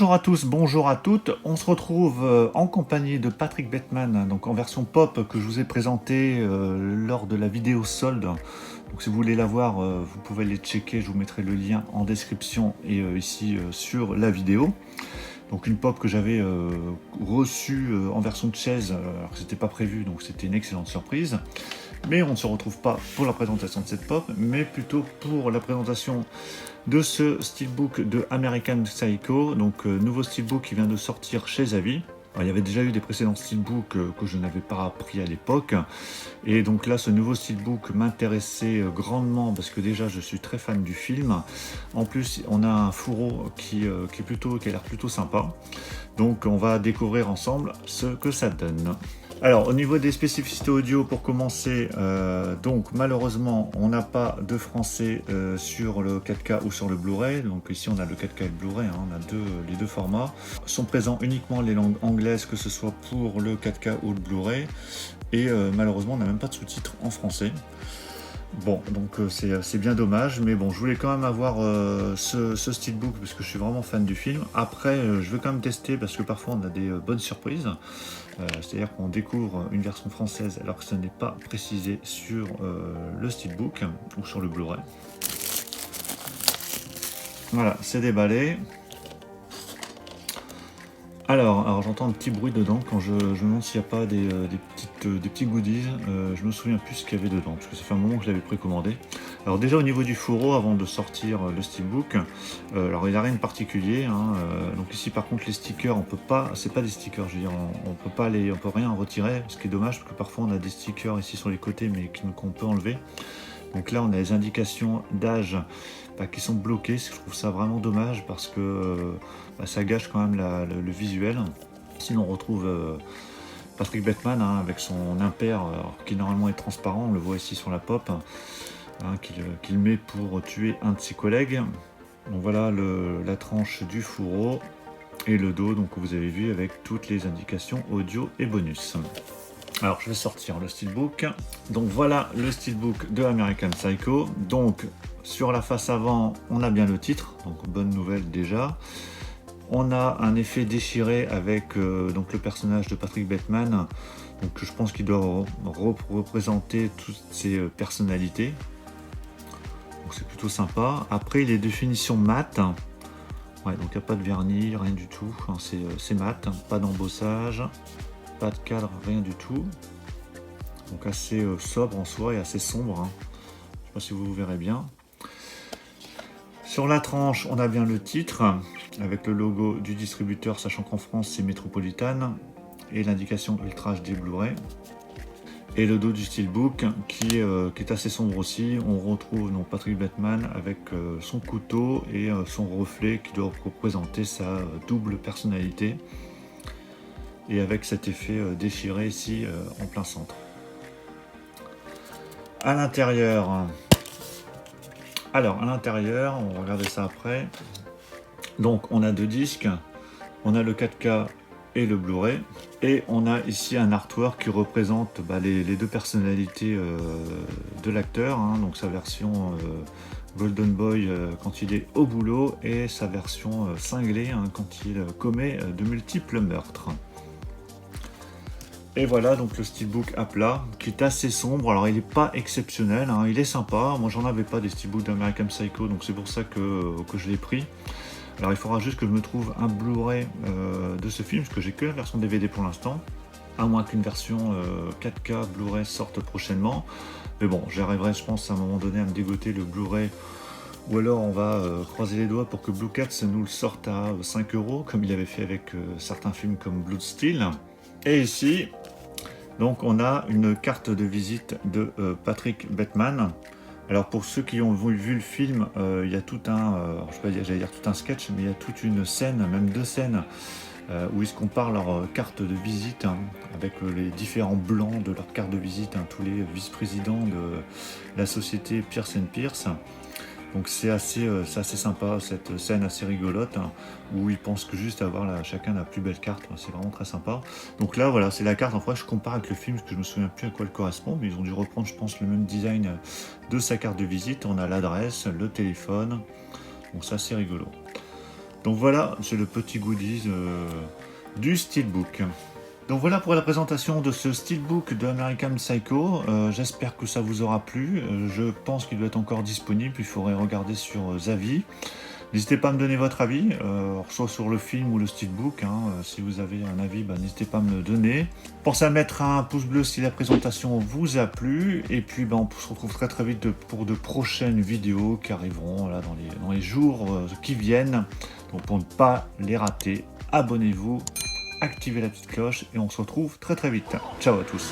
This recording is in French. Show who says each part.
Speaker 1: Bonjour à tous, bonjour à toutes. On se retrouve en compagnie de Patrick Bateman, donc en version pop que je vous ai présentée lors de la vidéo solde. Donc si vous voulez la voir, vous pouvez les checker, je vous mettrai le lien en description et ici sur la vidéo. Donc une pop que j'avais reçue en version de chaise, alors que c'était pas prévu, donc c'était une excellente surprise. Mais on ne se retrouve pas pour la présentation de cette pop, mais plutôt pour la présentation de ce steelbook de American Psycho, donc nouveau steelbook qui vient de sortir chez Avis. Alors, il y avait déjà eu des précédents steelbooks que je n'avais pas pris à l'époque, et donc là ce nouveau steelbook m'intéressait grandement parce que déjà je suis très fan du film. En plus on a un fourreau qui a l'air plutôt sympa, donc on va découvrir ensemble ce que ça donne. Alors au niveau des spécificités audio, pour commencer, donc malheureusement on n'a pas de français sur le 4K ou sur le Blu-ray. Donc ici on a le 4K et le Blu-ray, hein, on a les deux formats. Sont présents uniquement les langues anglaises, que ce soit pour le 4K ou le Blu-ray. Et malheureusement on n'a même pas de sous-titres en français. Bon, donc c'est bien dommage, mais bon, je voulais quand même avoir ce steelbook parce que je suis vraiment fan du film. Après, je veux quand même tester parce que parfois on a des bonnes surprises. C'est-à-dire qu'on découvre une version française alors que ce n'est pas précisé sur le steelbook ou sur le Blu-ray. Voilà, c'est déballé. Alors j'entends un petit bruit dedans quand je me demande s'il n'y a pas des petits goodies. Je me souviens plus ce qu'il y avait dedans parce que ça fait un moment que je l'avais précommandé. Alors déjà au niveau du fourreau, avant de sortir le steelbook, alors il n'y a rien de particulier, hein, donc ici par contre les stickers, on peut pas, c'est pas des stickers, je veux dire, on peut rien en retirer, ce qui est dommage parce que parfois on a des stickers ici sur les côtés mais qu'on peut enlever. Donc là on a les indications d'âge qui sont bloquées, je trouve ça vraiment dommage parce que ça gâche quand même le visuel. Sinon on retrouve Patrick Bateman avec son impair qui normalement est transparent, on le voit ici sur la pop, qu'il met pour tuer un de ses collègues. Donc voilà la tranche du fourreau et le dos, donc vous avez vu avec toutes les indications audio et bonus. Alors je vais sortir le steelbook. Donc voilà le steelbook de American Psycho. Donc sur la face avant, on a bien le titre, donc bonne nouvelle déjà. On a un effet déchiré avec donc le personnage de Patrick Bateman. Donc je pense qu'il doit représenter toutes ses personnalités. Donc c'est plutôt sympa. Après les définitions mat. Ouais, donc il n'y a pas de vernis, rien du tout. Enfin, c'est mat, pas d'embossage. Pas de cadre, rien du tout. Donc assez sobre en soi et assez sombre. Hein. Je ne sais pas si vous verrez bien. Sur la tranche, on a bien le titre avec le logo du distributeur, sachant qu'en France c'est Metropolitan, et l'indication Ultra HD Blu-ray. Et le dos du steelbook qui est assez sombre aussi. On retrouve donc Patrick Bateman avec son couteau et son reflet qui doit représenter sa double personnalité. Et avec cet effet déchiré ici en plein centre. À l'intérieur, alors à l'intérieur, on va regarder ça après. Donc on a deux disques, on a le 4K et le Blu-ray, et on a ici un artwork qui représente les deux personnalités de l'acteur, hein, donc sa version Golden Boy quand il est au boulot et sa version cinglée quand il commet de multiples meurtres. Et voilà donc le steelbook à plat qui est assez sombre. Alors il n'est pas exceptionnel, hein, il est sympa. Moi j'en avais pas des steelbooks d'American Psycho, donc c'est pour ça que je l'ai pris. Alors il faudra juste que je me trouve un Blu-ray de ce film, parce que j'ai que la version DVD pour l'instant, à moins qu'une version 4K Blu-ray sorte prochainement. Mais bon, j'arriverai je pense à un moment donné à me dégoter le Blu-ray, ou alors on va croiser les doigts pour que Blue Cats nous le sorte à 5€, comme il avait fait avec certains films comme Blood Steel. Et ici, donc on a une carte de visite de Patrick Bateman. Alors pour ceux qui ont vu le film, il y a tout j'allais dire tout un sketch, mais il y a toute une scène, même deux scènes, où ils se comparent leur carte de visite avec les différents blancs de leur carte de visite, tous les vice-présidents de la société Pierce & Pierce. Donc c'est assez sympa, cette scène assez rigolote, où ils pensent que juste avoir chacun la plus belle carte, c'est vraiment très sympa. Donc là voilà, c'est la carte, en fait je compare avec le film, parce que je me souviens plus à quoi elle correspond, mais ils ont dû reprendre je pense le même design de sa carte de visite. On a l'adresse, le téléphone, donc ça c'est rigolo. Donc voilà, c'est le petit goodies du Steelbook. Donc voilà pour la présentation de ce Steelbook de American Psycho. J'espère que ça vous aura plu. Je pense qu'il doit être encore disponible, il faudrait regarder sur Zavi. N'hésitez pas à me donner votre avis, soit sur le film ou le Steelbook. Si vous avez un avis, n'hésitez pas à me le donner. Pensez à mettre un pouce bleu si la présentation vous a plu. Et puis on se retrouve très très vite pour de prochaines vidéos qui arriveront là, dans les jours qui viennent. Donc pour ne pas les rater, abonnez-vous, activez la petite cloche et on se retrouve très très vite. Ciao à tous.